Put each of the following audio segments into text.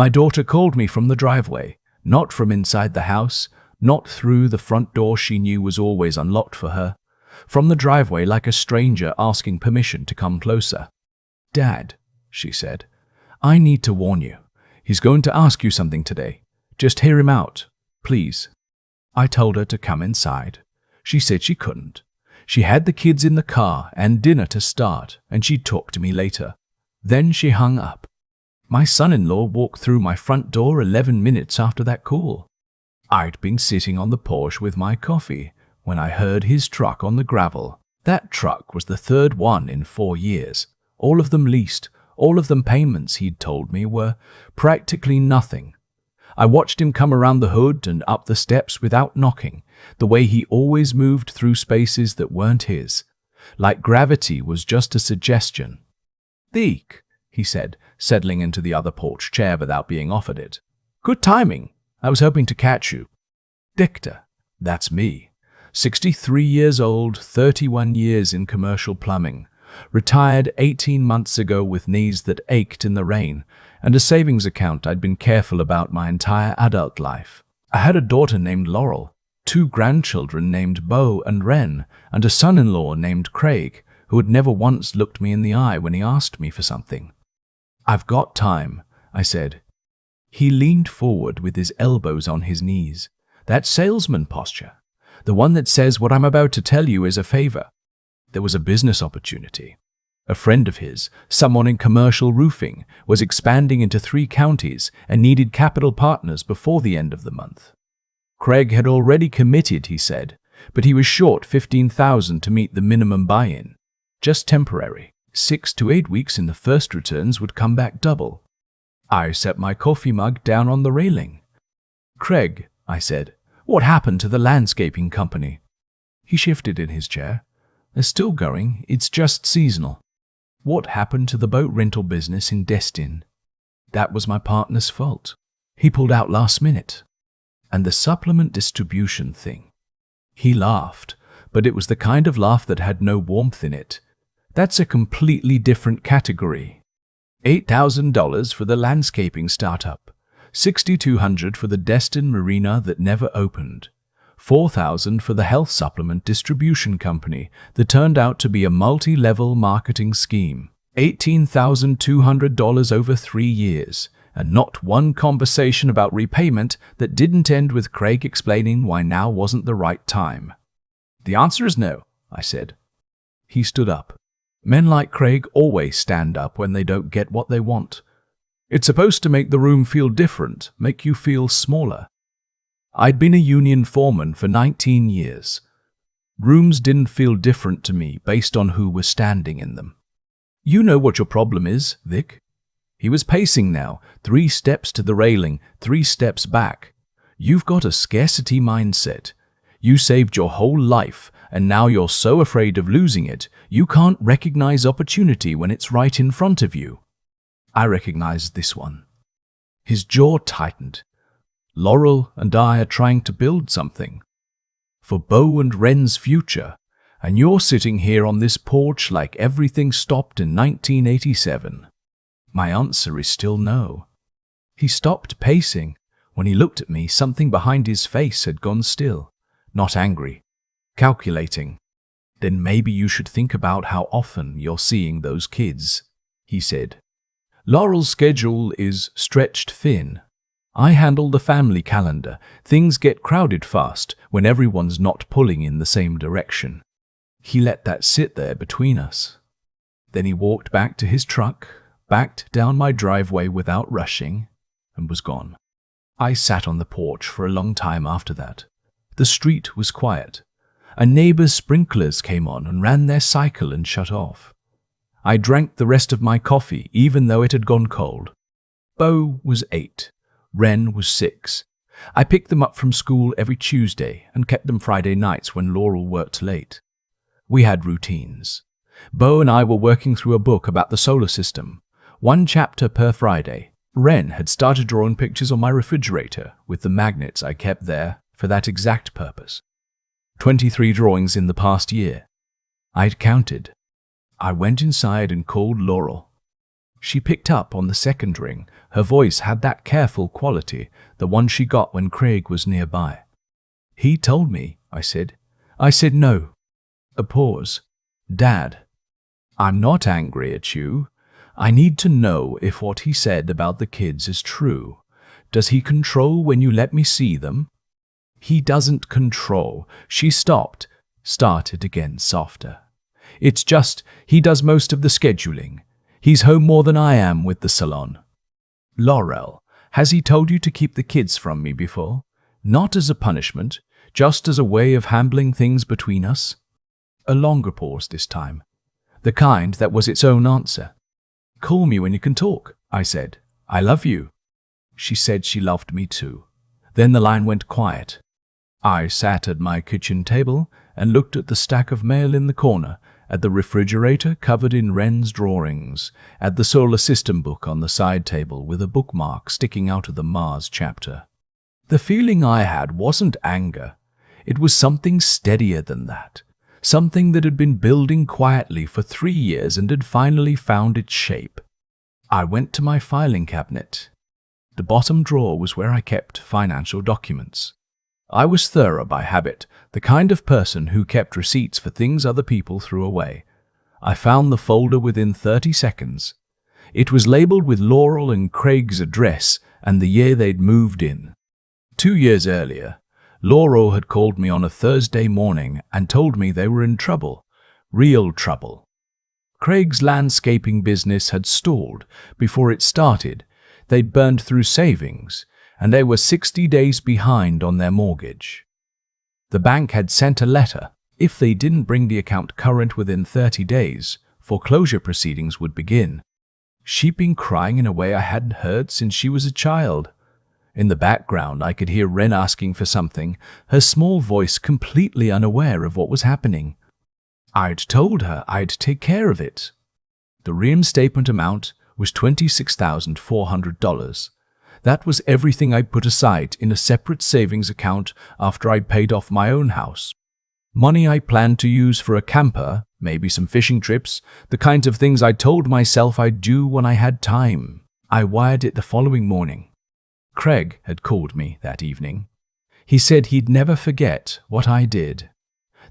My daughter called me from the driveway, not from inside the house, not through the front door she knew was always unlocked for her. From the driveway like a stranger asking permission to come closer. "Dad," she said, "I need to warn you. He's going to ask you something today. Just hear him out, please." I told her to come inside. She said she couldn't. She had the kids in the car and dinner to start, and she'd talk to me later. Then she hung up. My son-in-law walked through my front door 11 minutes after that call. I'd been sitting on the porch with my coffee when I heard his truck on the gravel. That truck was the third one in 4 years. All of them leased, all of them payments, he'd told me, were practically nothing. I watched him come around the hood and up the steps without knocking, the way he always moved through spaces that weren't his. Like gravity was just a suggestion. "Deke," he said, settling into the other porch chair without being offered it. "Good timing. I was hoping to catch you." Dictor, that's me. 63 years old, 31 years in commercial plumbing. Retired 18 months ago with knees that ached in the rain, and a savings account I'd been careful about my entire adult life. I had a daughter named Laurel, 2 grandchildren named Bo and Ren, and a son-in-law named Craig, who had never once looked me in the eye when he asked me for something. "I've got time," I said. He leaned forward with his elbows on his knees. That salesman posture. The one that says what I'm about to tell you is a favor. There was a business opportunity. A friend of his, someone in commercial roofing, was expanding into 3 counties and needed capital partners before the end of the month. Craig had already committed, he said, but he was short $15,000 to meet the minimum buy-in. Just temporary. 6 to 8 weeks in the first returns would come back double. I set my coffee mug down on the railing. "Craig," I said, "what happened to the landscaping company?" He shifted in his chair. "They're still going, it's just seasonal." "What happened to the boat rental business in Destin?" "That was my partner's fault. He pulled out last minute." "And the supplement distribution thing?" He laughed, but it was the kind of laugh that had no warmth in it. "That's a completely different category. $8,000 for the landscaping startup, $6,200 for the Destin Marina that never opened, $4,000 for the health supplement distribution company that turned out to be a multi-level marketing scheme, $18,200 over 3 years, and not one conversation about repayment that didn't end with Craig explaining why now wasn't the right time." "The answer is no," I said. He stood up. Men like Craig always stand up when they don't get what they want. It's supposed to make the room feel different, make you feel smaller. I'd been a union foreman for 19 years. Rooms didn't feel different to me based on who was standing in them. "You know what your problem is, Vic." He was pacing now, 3 steps to the railing, 3 steps back. "You've got a scarcity mindset. You saved your whole life, and now you're so afraid of losing it, you can't recognize opportunity when it's right in front of you." I recognized this one. His jaw tightened. "Laurel and I are trying to build something for Bo and Ren's future, and you're sitting here on this porch like everything stopped in 1987. My answer is still no." He stopped pacing. When he looked at me, something behind his face had gone still. Not angry. Calculating. "Then maybe you should think about how often you're seeing those kids," he said. "Laurel's schedule is stretched thin. I handle the family calendar. Things get crowded fast when everyone's not pulling in the same direction." He let that sit there between us. Then he walked back to his truck, backed down my driveway without rushing, and was gone. I sat on the porch for a long time after that. The street was quiet. A neighbor's sprinklers came on and ran their cycle and shut off. I drank the rest of my coffee, even though it had gone cold. Bo was 8. Ren was 6. I picked them up from school every Tuesday and kept them Friday nights when Laurel worked late. We had routines. Bo and I were working through a book about the solar system, 1 chapter per Friday. Ren had started drawing pictures on my refrigerator with the magnets I kept there for that exact purpose. 23 drawings in the past year. I'd counted. I went inside and called Laurel. She picked up on the second ring. Her voice had that careful quality, the one she got when Craig was nearby. "He told me," I said. "I said no." A pause. "Dad, I'm not angry at you. I need to know if what he said about the kids is true. Does he control when you let me see them?" "He doesn't control." She started again softer. "It's just, he does most of the scheduling. He's home more than I am with the salon." "Laurel, has he told you to keep the kids from me before? Not as a punishment, just as a way of handling things between us?" A longer pause this time, the kind that was its own answer. "Call me when you can talk," I said. "I love you." She said she loved me too. Then the line went quiet. I sat at my kitchen table and looked at the stack of mail in the corner, at the refrigerator covered in Wren's drawings, at the solar system book on the side table with a bookmark sticking out of the Mars chapter. The feeling I had wasn't anger. It was something steadier than that. Something that had been building quietly for 3 years and had finally found its shape. I went to my filing cabinet. The bottom drawer was where I kept financial documents. I was thorough by habit, the kind of person who kept receipts for things other people threw away. I found the folder within 30 seconds. It was labeled with Laurel and Craig's address and the year they'd moved in. 2 years earlier, Laurel had called me on a Thursday morning and told me they were in trouble, real trouble. Craig's landscaping business had stalled before it started. They'd burned through savings, and they were 60 days behind on their mortgage. The bank had sent a letter. If they didn't bring the account current within 30 days, foreclosure proceedings would begin. She'd been crying in a way I hadn't heard since she was a child. In the background, I could hear Wren asking for something, her small voice completely unaware of what was happening. I'd told her I'd take care of it. The reinstatement amount was $26,400. That was everything I'd put aside in a separate savings account after I'd paid off my own house. Money I planned to use for a camper, maybe some fishing trips, the kinds of things I told myself I'd do when I had time. I wired it the following morning. Craig had called me that evening. He said he'd never forget what I did,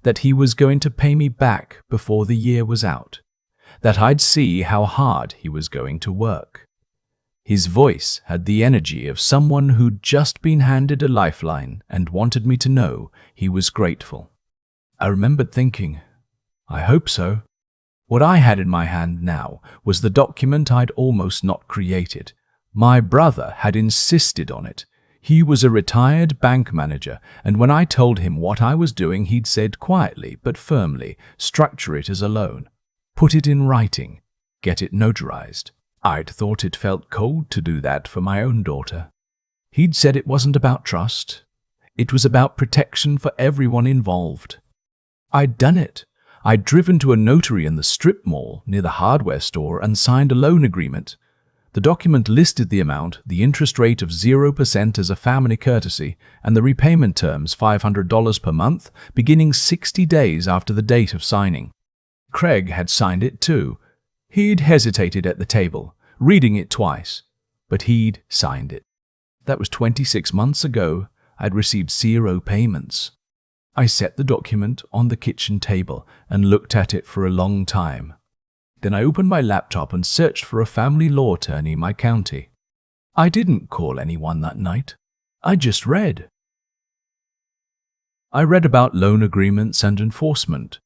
that he was going to pay me back before the year was out, that I'd see how hard he was going to work. His voice had the energy of someone who'd just been handed a lifeline and wanted me to know he was grateful. I remembered thinking, I hope so. What I had in my hand now was the document I'd almost not created. My brother had insisted on it. He was a retired bank manager, and when I told him what I was doing, he'd said quietly but firmly, structure it as a loan. Put it in writing. Get it notarized. I'd thought it felt cold to do that for my own daughter. He'd said it wasn't about trust. It was about protection for everyone involved. I'd done it. I'd driven to a notary in the strip mall near the hardware store and signed a loan agreement. The document listed the amount, the interest rate of 0% as a family courtesy, and the repayment terms $500 per month, beginning 60 days after the date of signing. Craig had signed it too. He'd hesitated at the table, reading it twice, but he'd signed it. That was 26 months ago. I'd received 0 payments. I set the document on the kitchen table and looked at it for a long time. Then I opened my laptop and searched for a family law attorney in my county. I didn't call anyone that night. I just read. I read about loan agreements and enforcement.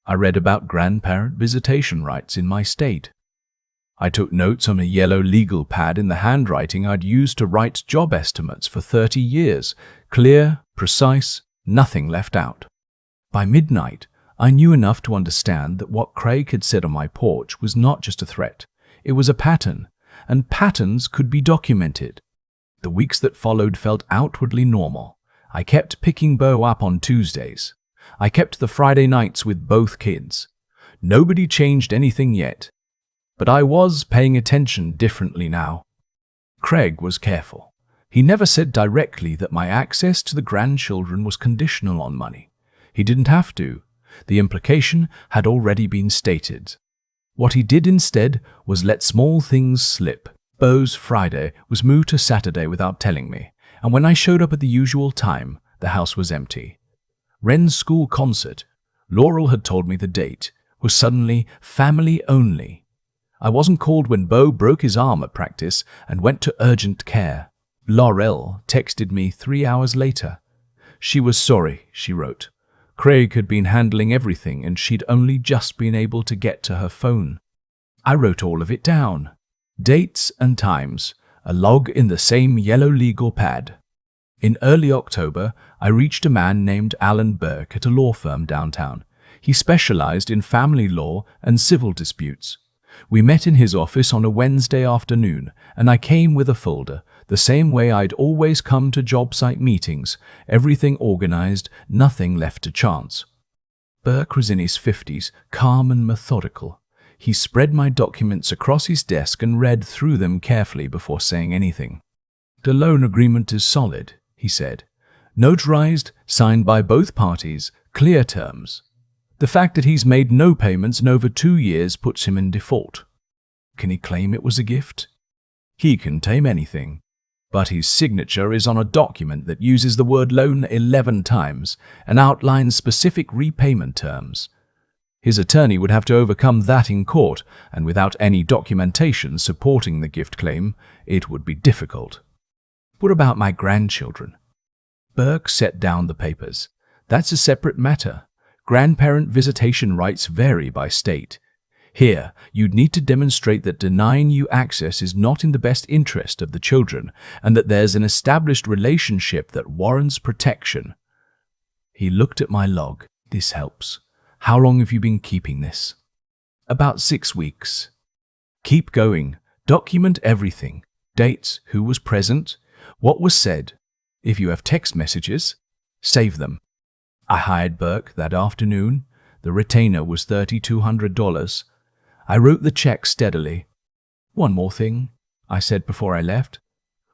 I read about grandparent visitation rights in my state. I took notes on a yellow legal pad in the handwriting I'd used to write job estimates for 30 years. Clear, precise, nothing left out. By midnight, I knew enough to understand that what Craig had said on my porch was not just a threat. It was a pattern, and patterns could be documented. The weeks that followed felt outwardly normal. I kept picking Bo up on Tuesdays. I kept the Friday nights with both kids. Nobody changed anything yet, but I was paying attention differently now. Craig was careful. He never said directly that my access to the grandchildren was conditional on money. He didn't have to. The implication had already been stated. What he did instead was let small things slip. Beau's Friday was moved to Saturday without telling me, and when I showed up at the usual time, the house was empty. Ren's school concert, Laurel had told me the date, was suddenly family only. I wasn't called when Beau broke his arm at practice and went to urgent care. Laurel texted me 3 hours later. She was sorry, she wrote. Craig had been handling everything and she'd only just been able to get to her phone. I wrote all of it down. Dates and times, a log in the same yellow legal pad. In early October, I reached a man named Alan Burke at a law firm downtown. He specialized in family law and civil disputes. We met in his office on a Wednesday afternoon, and I came with a folder, the same way I'd always come to job site meetings, everything organized, nothing left to chance. Burke was in his 50s, calm and methodical. He spread my documents across his desk and read through them carefully before saying anything. "The loan agreement is solid," he said. "Notarized, signed by both parties, clear terms. The fact that he's made no payments in over 2 years puts him in default. Can he claim it was a gift? He can claim anything. But his signature is on a document that uses the word loan 11 times and outlines specific repayment terms. His attorney would have to overcome that in court, and without any documentation supporting the gift claim, it would be difficult. What about my grandchildren?" Burke set down the papers. "That's a separate matter. Grandparent visitation rights vary by state. Here, you'd need to demonstrate that denying you access is not in the best interest of the children and that there's an established relationship that warrants protection." He looked at my log. "This helps. How long have you been keeping this?" "About 6 weeks." "Keep going. Document everything. Dates, who was present, what was said. If you have text messages, save them." I hired Burke that afternoon. The retainer was $3,200. I wrote the check steadily. "One more thing," I said before I left.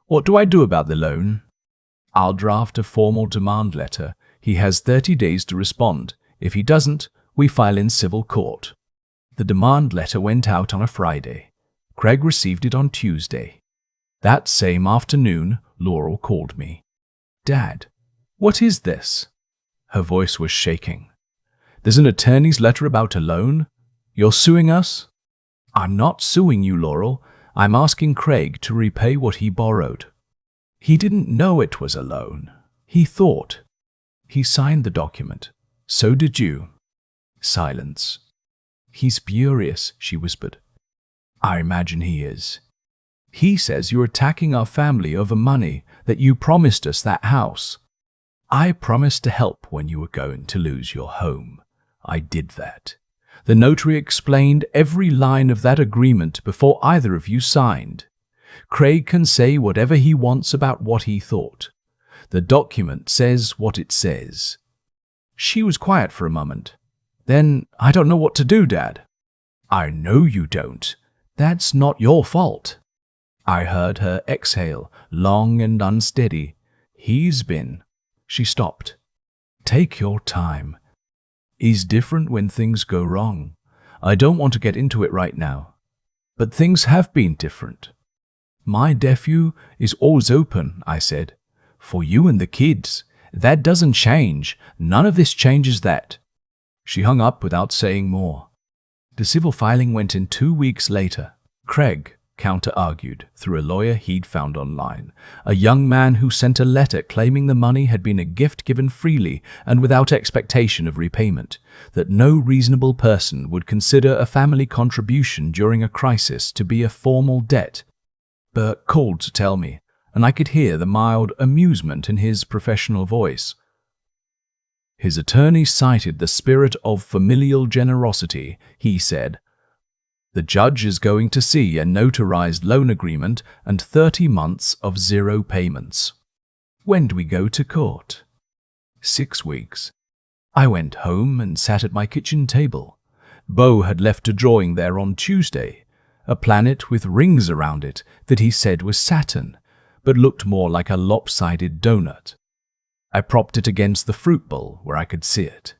"What do I do about the loan?" "I'll draft a formal demand letter. He has 30 days to respond. If he doesn't, we file in civil court." The demand letter went out on a Friday. Craig received it on Tuesday. That same afternoon, Laurel called me. "Dad, what is this?" Her voice was shaking. "There's an attorney's letter about a loan? You're suing us?" "I'm not suing you, Laurel. I'm asking Craig to repay what he borrowed." "He didn't know it was a loan. He thought." "He signed the document. So did you." Silence. "He's furious," she whispered. "I imagine he is. He says you're attacking our family over money, that you promised us that house." "I promised to help when you were going to lose your home. I did that. The notary explained every line of that agreement before either of you signed. Craig can say whatever he wants about what he thought. The document says what it says." She was quiet for a moment. "Then I don't know what to do, Dad." "I know you don't. That's not your fault." I heard her exhale, long and unsteady. "He's been..." She stopped. "Take your time. He's different when things go wrong. I don't want to get into it right now. But things have been different." "My nephew is always open," I said. "For you and the kids. That doesn't change. None of this changes that." She hung up without saying more. The civil filing went in 2 weeks later. Craig counter-argued through a lawyer he'd found online, a young man who sent a letter claiming the money had been a gift given freely and without expectation of repayment, that no reasonable person would consider a family contribution during a crisis to be a formal debt. Burke called to tell me, and I could hear the mild amusement in his professional voice. His attorney cited the spirit of familial generosity. He said, "The judge is going to see a notarized loan agreement and 30 months of zero payments." "When do we go to court?" 6 weeks. I went home and sat at my kitchen table. Beau had left a drawing there on Tuesday, a planet with rings around it that he said was Saturn, but looked more like a lopsided donut. I propped it against the fruit bowl where I could see it.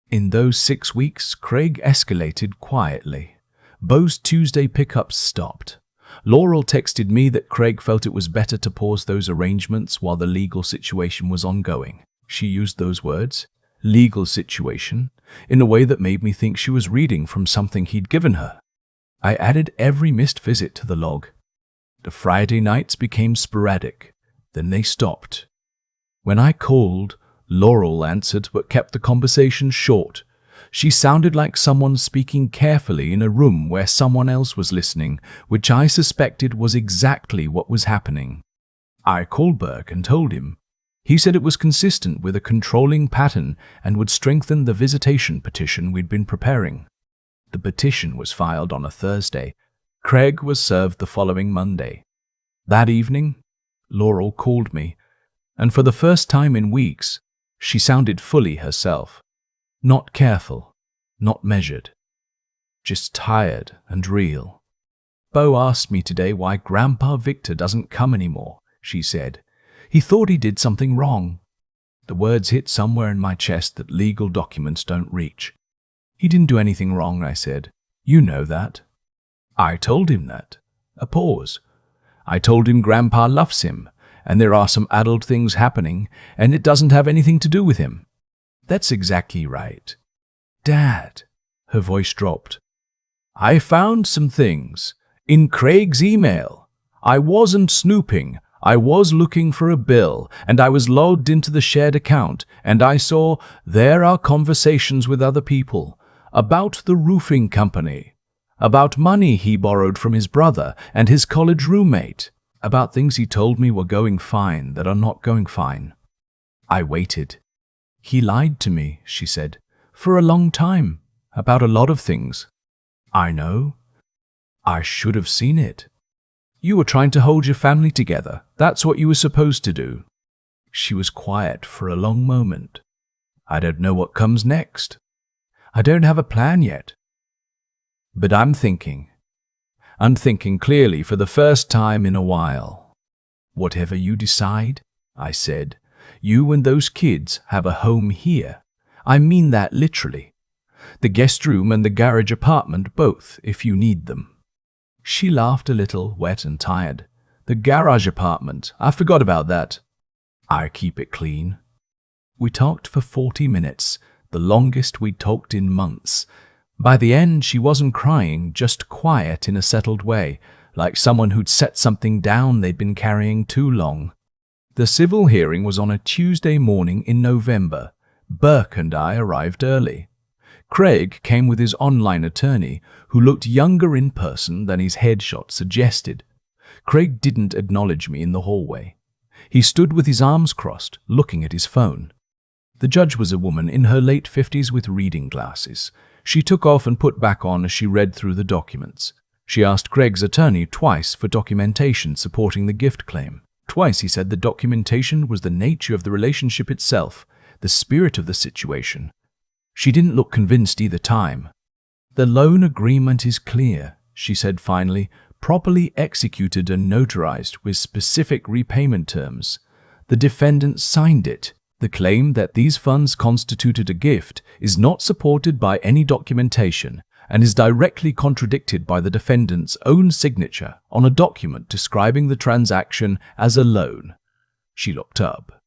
In those 6 weeks, Craig escalated quietly. Bo's Tuesday pickups stopped. Laurel texted me that Craig felt it was better to pause those arrangements while the legal situation was ongoing. She used those words, legal situation, in a way that made me think she was reading from something he'd given her. I added every missed visit to the log. The Friday nights became sporadic, then they stopped. When I called, Laurel answered but kept the conversation short. She sounded like someone speaking carefully in a room where someone else was listening, which I suspected was exactly what was happening. I called Burke and told him. He said it was consistent with a controlling pattern and would strengthen the visitation petition we'd been preparing. The petition was filed on a Thursday. Craig was served the following Monday. That evening, Laurel called me, and for the first time in weeks, she sounded fully herself. Not careful, not measured, just tired and real. Bo asked me today why Grandpa Victor doesn't come anymore, she said. He thought he did something wrong. The words hit somewhere in my chest that legal documents don't reach. He didn't do anything wrong, I said. You know that. I told him that. A pause. I told him Grandpa loves him, and there are some adult things happening, and it doesn't have anything to do with him. That's exactly right. Dad, her voice dropped. I found some things in Craig's email. I wasn't snooping. I was looking for a bill, and I was logged into the shared account, and I saw there are conversations with other people about the roofing company, about money he borrowed from his brother and his college roommate, about things he told me were going fine that are not going fine. I waited. He lied to me, she said, for a long time, about a lot of things. I know. I should have seen it. You were trying to hold your family together. That's what you were supposed to do. She was quiet for a long moment. I don't know what comes next. I don't have a plan yet. But I'm thinking. I'm thinking clearly for the first time in a while. Whatever you decide, I said, you and those kids have a home here. I mean that literally. The guest room and the garage apartment both, if you need them. She laughed a little, wet and tired. The garage apartment, I forgot about that. I keep it clean. We talked for 40 minutes, the longest we'd talked in months. By the end, she wasn't crying, just quiet in a settled way, like someone who'd set something down they'd been carrying too long. The civil hearing was on a Tuesday morning in November. Burke and I arrived early. Craig came with his online attorney, who looked younger in person than his headshot suggested. Craig didn't acknowledge me in the hallway. He stood with his arms crossed, looking at his phone. The judge was a woman in her late 50s with reading glasses. She took off and put back on as she read through the documents. She asked Craig's attorney twice for documentation supporting the gift claim. Twice he said the documentation was the nature of the relationship itself, the spirit of the situation. She didn't look convinced either time. The loan agreement is clear, she said finally, properly executed and notarized with specific repayment terms. The defendant signed it. The claim that these funds constituted a gift is not supported by any documentation and is directly contradicted by the defendant's own signature on a document describing the transaction as a loan. She looked up.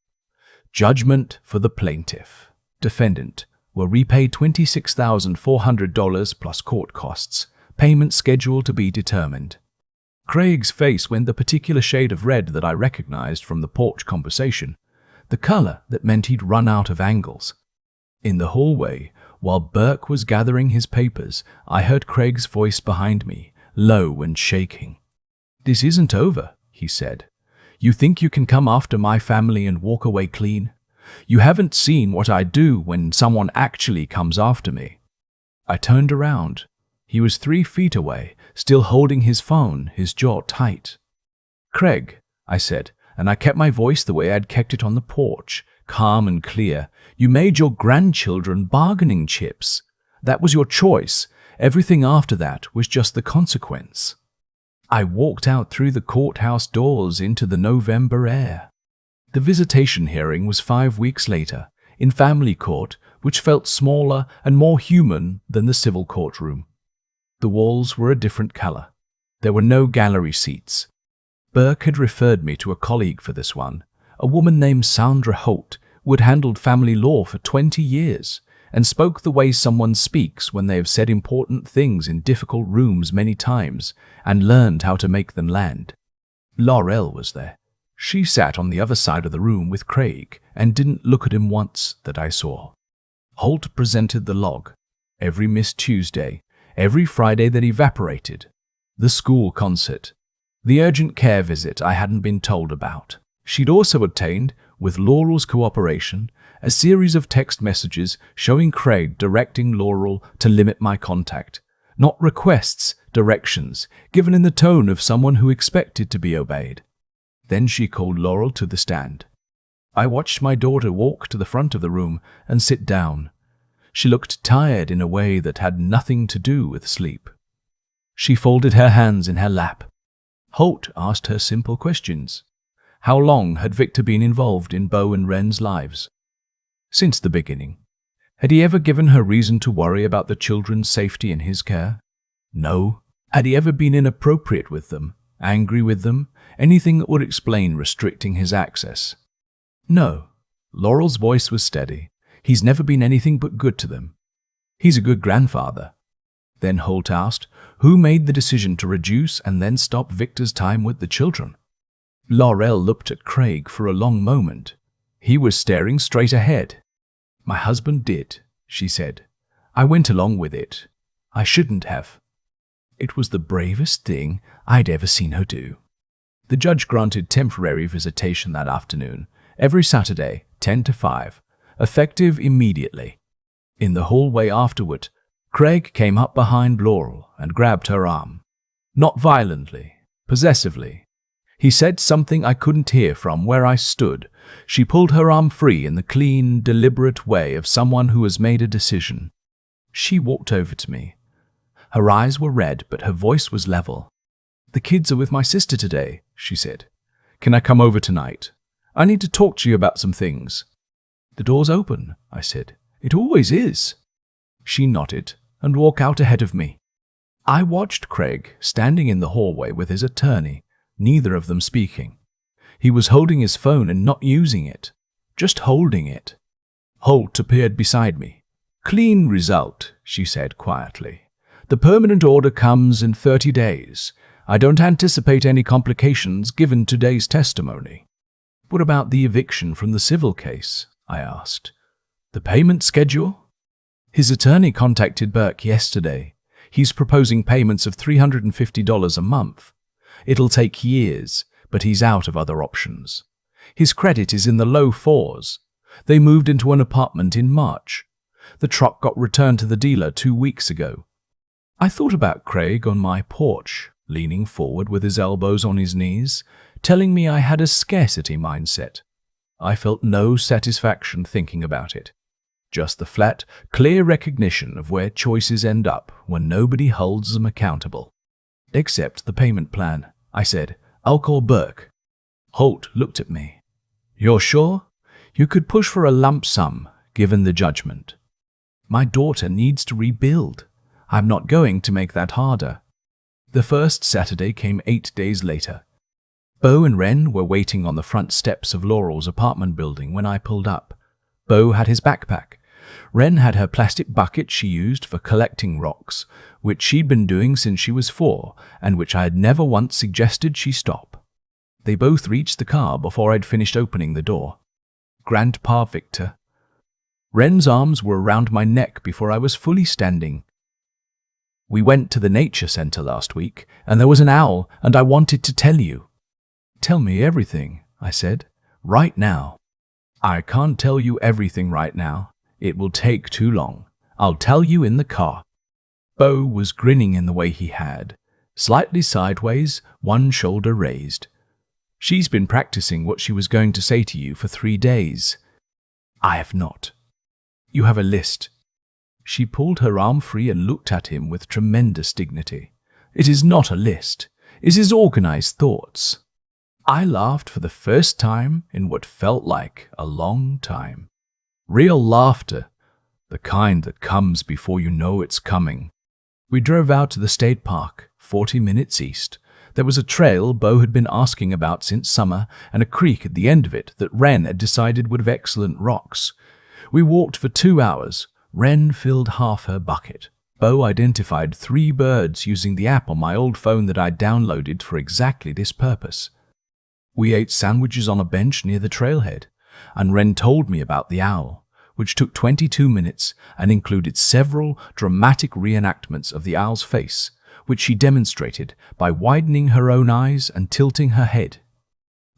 Judgment for the plaintiff. Defendant will repay $26,400 plus court costs. Payment schedule to be determined. Craig's face went the particular shade of red that I recognized from the porch conversation, the color that meant he'd run out of angles. In the hallway, while Burke was gathering his papers, I heard Craig's voice behind me, low and shaking. This isn't over, he said. You think you can come after my family and walk away clean? You haven't seen what I do when someone actually comes after me. I turned around. He was 3 feet away, still holding his phone, his jaw tight. Craig, I said, and I kept my voice the way I'd kept it on the porch, calm and clear. You made your grandchildren bargaining chips. That was your choice. Everything after that was just the consequence. I walked out through the courthouse doors into the November air. The visitation hearing was 5 weeks later, in family court, which felt smaller and more human than the civil courtroom. The walls were a different color. There were no gallery seats. Burke had referred me to a colleague for this one, a woman named Sandra Holt, who had handled family law for 20 years and spoke the way someone speaks when they have said important things in difficult rooms many times and learned how to make them land. Laurel was there. She sat on the other side of the room with Craig and didn't look at him once that I saw. Holt presented the log. Every missed Tuesday, every Friday that evaporated, the school concert, the urgent care visit I hadn't been told about. She'd also obtained, with Laurel's cooperation, a series of text messages showing Craig directing Laurel to limit my contact. Not requests, directions, given in the tone of someone who expected to be obeyed. Then she called Laurel to the stand. I watched my daughter walk to the front of the room and sit down. She looked tired in a way that had nothing to do with sleep. She folded her hands in her lap. Holt asked her simple questions. How long had Victor been involved in Bo and Ren's lives? Since the beginning. Had he ever given her reason to worry about the children's safety in his care? No. Had he ever been inappropriate with them, angry with them, anything that would explain restricting his access? No. Laurel's voice was steady. He's never been anything but good to them. He's a good grandfather. Then Holt asked, who made the decision to reduce and then stop Victor's time with the children? Laurel looked at Craig for a long moment. He was staring straight ahead. My husband did, she said. I went along with it. I shouldn't have. It was the bravest thing I'd ever seen her do. The judge granted temporary visitation that afternoon, every Saturday, 10 to 5, effective immediately. In the hallway afterward, Craig came up behind Laurel and grabbed her arm. Not violently, possessively. He said something I couldn't hear from where I stood. She pulled her arm free in the clean, deliberate way of someone who has made a decision. She walked over to me. Her eyes were red, but her voice was level. The kids are with my sister today, she said. Can I come over tonight? I need to talk to you about some things. The door's open, I said. It always is. She nodded and walked out ahead of me. I watched Craig standing in the hallway with his attorney, neither of them speaking. He was holding his phone and not using it, just holding it. Holt appeared beside me. Clean result, she said quietly. The permanent order comes in 30 days. I don't anticipate any complications given today's testimony. What about the eviction from the civil case? I asked. The payment schedule? His attorney contacted Burke yesterday. He's proposing payments of $350 a month. It'll take years, but he's out of other options. His credit is in the low 4s. They moved into an apartment in March. The truck got returned to the dealer 2 weeks ago. I thought about Craig on my porch, leaning forward with his elbows on his knees, telling me I had a scarcity mindset. I felt no satisfaction thinking about it. Just the flat, clear recognition of where choices end up when nobody holds them accountable. Except the payment plan, I said. I'll call Burke. Holt looked at me. You're sure? You could push for a lump sum, given the judgment. My daughter needs to rebuild. I'm not going to make that harder. The first Saturday came 8 days later. Bo and Ren were waiting on the front steps of Laurel's apartment building when I pulled up. Bo had his backpack. Ren had her plastic bucket she used for collecting rocks, which she'd been doing since she was 4, and which I had never once suggested she stop. They both reached the car before I'd finished opening the door. Grandpa Victor. Ren's arms were around my neck before I was fully standing. We went to the nature center last week, and there was an owl, and I wanted to tell you. Tell me everything, I said. Right now. I can't tell you everything right now. It will take too long. I'll tell you in the car. Bo was grinning in the way he had, slightly sideways, one shoulder raised. She's been practicing what she was going to say to you for 3 days. I have not. You have a list. She pulled her arm free and looked at him with tremendous dignity. It is not a list. It is organized thoughts. I laughed for the first time in what felt like a long time. Real laughter, the kind that comes before you know it's coming. We drove out to the state park, 40 minutes east. There was a trail Bo had been asking about since summer and a creek at the end of it that Wren had decided would have excellent rocks. We walked for 2 hours. Wren filled half her bucket. Bo identified 3 birds using the app on my old phone that I'd downloaded for exactly this purpose. We ate sandwiches on a bench near the trailhead, and Wren told me about the owl, which took 22 minutes and included several dramatic reenactments of the owl's face, which she demonstrated by widening her own eyes and tilting her head.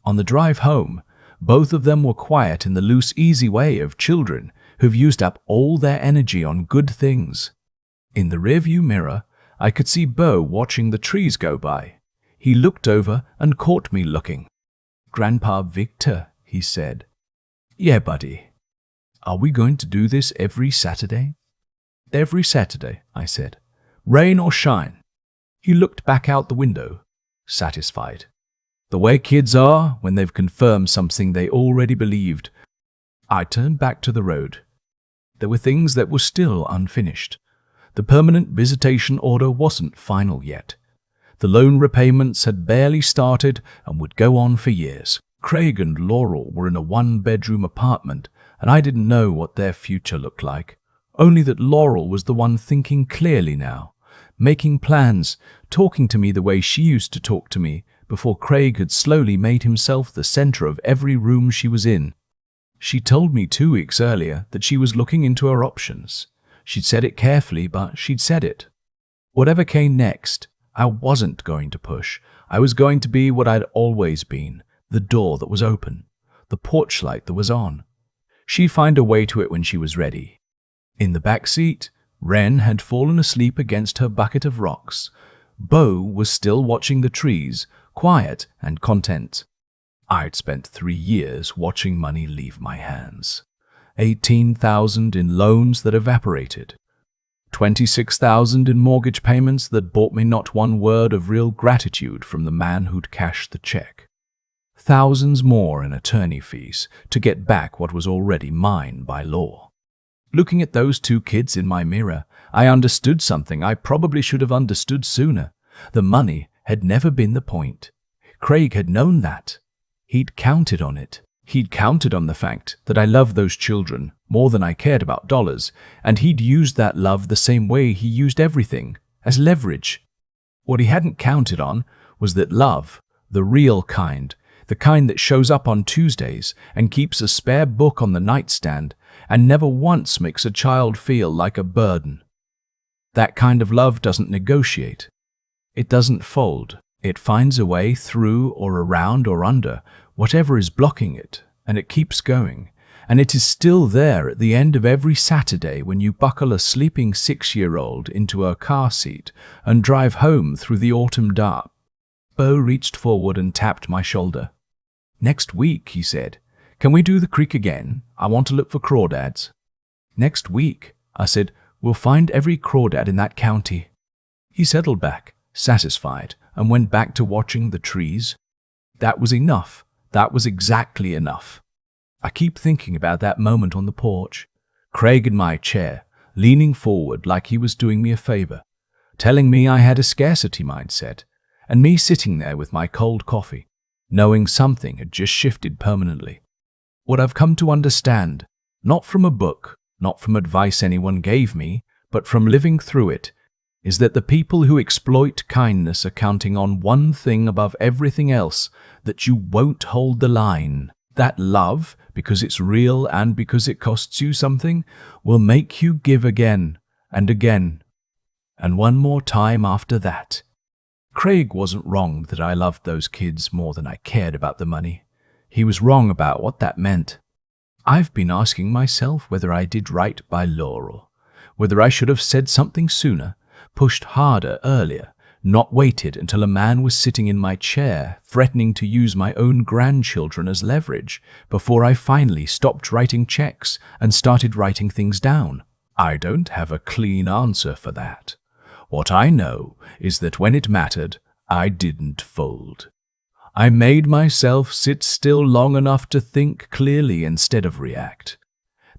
On the drive home, both of them were quiet in the loose, easy way of children who've used up all their energy on good things. In the rearview mirror, I could see Bo watching the trees go by. He looked over and caught me looking. "Grandpa Victor," he said. "Yeah, buddy. Are we going to do this every Saturday?" "Every Saturday," I said. "Rain or shine." He looked back out the window, satisfied. The way kids are when they've confirmed something they already believed. I turned back to the road. There were things that were still unfinished. The permanent visitation order wasn't final yet. The loan repayments had barely started and would go on for years. Craig and Laurel were in a 1-bedroom apartment, and I didn't know what their future looked like. Only that Laurel was the one thinking clearly now, making plans, talking to me the way she used to talk to me before Craig had slowly made himself the center of every room she was in. She told me 2 weeks earlier that she was looking into her options. She'd said it carefully, but she'd said it. Whatever came next, I wasn't going to push. I was going to be what I'd always been, the door that was open, the porch light that was on. She'd find a way to it when she was ready. In the back seat, Wren had fallen asleep against her bucket of rocks. Bo was still watching the trees, quiet and content. I'd spent 3 years watching money leave my hands. 18,000 in loans that evaporated. 26,000 in mortgage payments that bought me not one word of real gratitude from the man who'd cashed the check. Thousands more in attorney fees to get back what was already mine by law. Looking at those 2 kids in my mirror, I understood something I probably should have understood sooner. The money had never been the point. Craig had known that. He'd counted on it. He'd counted on the fact that I loved those children more than I cared about dollars, and he'd used that love the same way he used everything, as leverage. What he hadn't counted on was that love, the real kind, the kind that shows up on Tuesdays and keeps a spare book on the nightstand and never once makes a child feel like a burden. That kind of love doesn't negotiate. It doesn't fold. It finds a way through or around or under whatever is blocking it, and it keeps going. And it is still there at the end of every Saturday when you buckle a sleeping 6-year-old into a car seat and drive home through the autumn dark. Bo reached forward and tapped my shoulder. "Next week," he said. "Can we do the creek again? I want to look for crawdads." "Next week," I said. "We'll find every crawdad in that county." He settled back, satisfied, and went back to watching the trees. That was enough. That was exactly enough. I keep thinking about that moment on the porch. Craig in my chair, leaning forward like he was doing me a favor, telling me I had a scarcity mindset, and me sitting there with my cold coffee, knowing something had just shifted permanently. What I've come to understand, not from a book, not from advice anyone gave me, but from living through it, is that the people who exploit kindness are counting on one thing above everything else, that you won't hold the line. That love, because it's real and because it costs you something, will make you give again and again, and one more time after that. Craig wasn't wrong that I loved those kids more than I cared about the money. He was wrong about what that meant. I've been asking myself whether I did right by Laurel, whether I should have said something sooner, pushed harder earlier, not waited until a man was sitting in my chair threatening to use my own grandchildren as leverage before I finally stopped writing checks and started writing things down. I don't have a clean answer for that. What I know is that when it mattered, I didn't fold. I made myself sit still long enough to think clearly instead of react.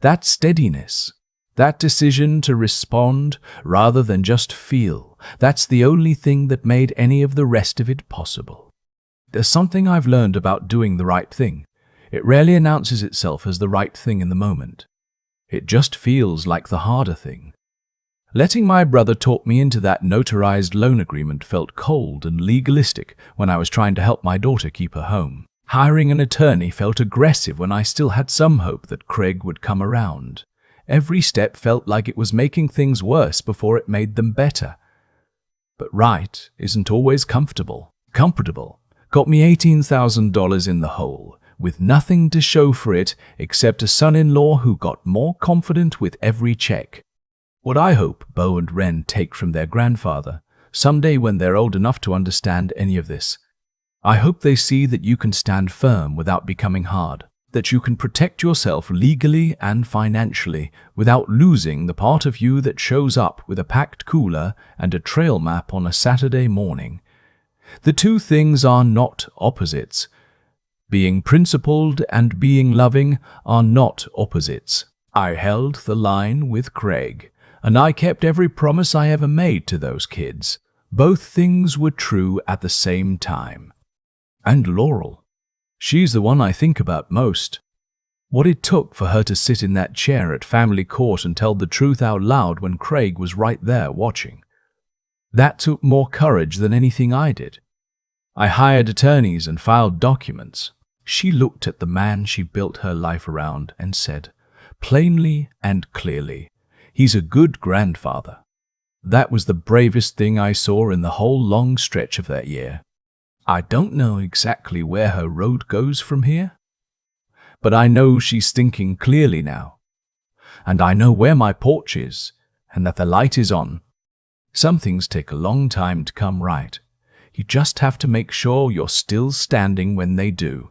That steadiness, That decision to respond rather than just feel, that's the only thing that made any of the rest of it possible. There's something I've learned about doing the right thing. It rarely announces itself as the right thing in the moment. It just feels like the harder thing. Letting my brother talk me into that notarized loan agreement felt cold and legalistic when I was trying to help my daughter keep her home. Hiring an attorney felt aggressive when I still had some hope that Craig would come around. Every step felt like it was making things worse before it made them better. But right isn't always comfortable. Comfortable got me $18,000 in the hole, with nothing to show for it except a son-in-law who got more confident with every check. What I hope Bo and Ren take from their grandfather, someday when they're old enough to understand any of this, I hope they see that you can stand firm without becoming hard, that you can protect yourself legally and financially without losing the part of you that shows up with a packed cooler and a trail map on a Saturday morning. The two things are not opposites. Being principled and being loving are not opposites. I held the line with Craig, and I kept every promise I ever made to those kids. Both things were true at the same time. And Laurel. She's the one I think about most. What it took for her to sit in that chair at family court and tell the truth out loud when Craig was right there watching. That took more courage than anything I did. I hired attorneys and filed documents. She looked at the man she built her life around and said, plainly and clearly, "He's a good grandfather." That was the bravest thing I saw in the whole long stretch of that year. I don't know exactly where her road goes from here, but I know she's thinking clearly now. And I know where my porch is, and that the light is on. Some things take a long time to come right. You just have to make sure you're still standing when they do.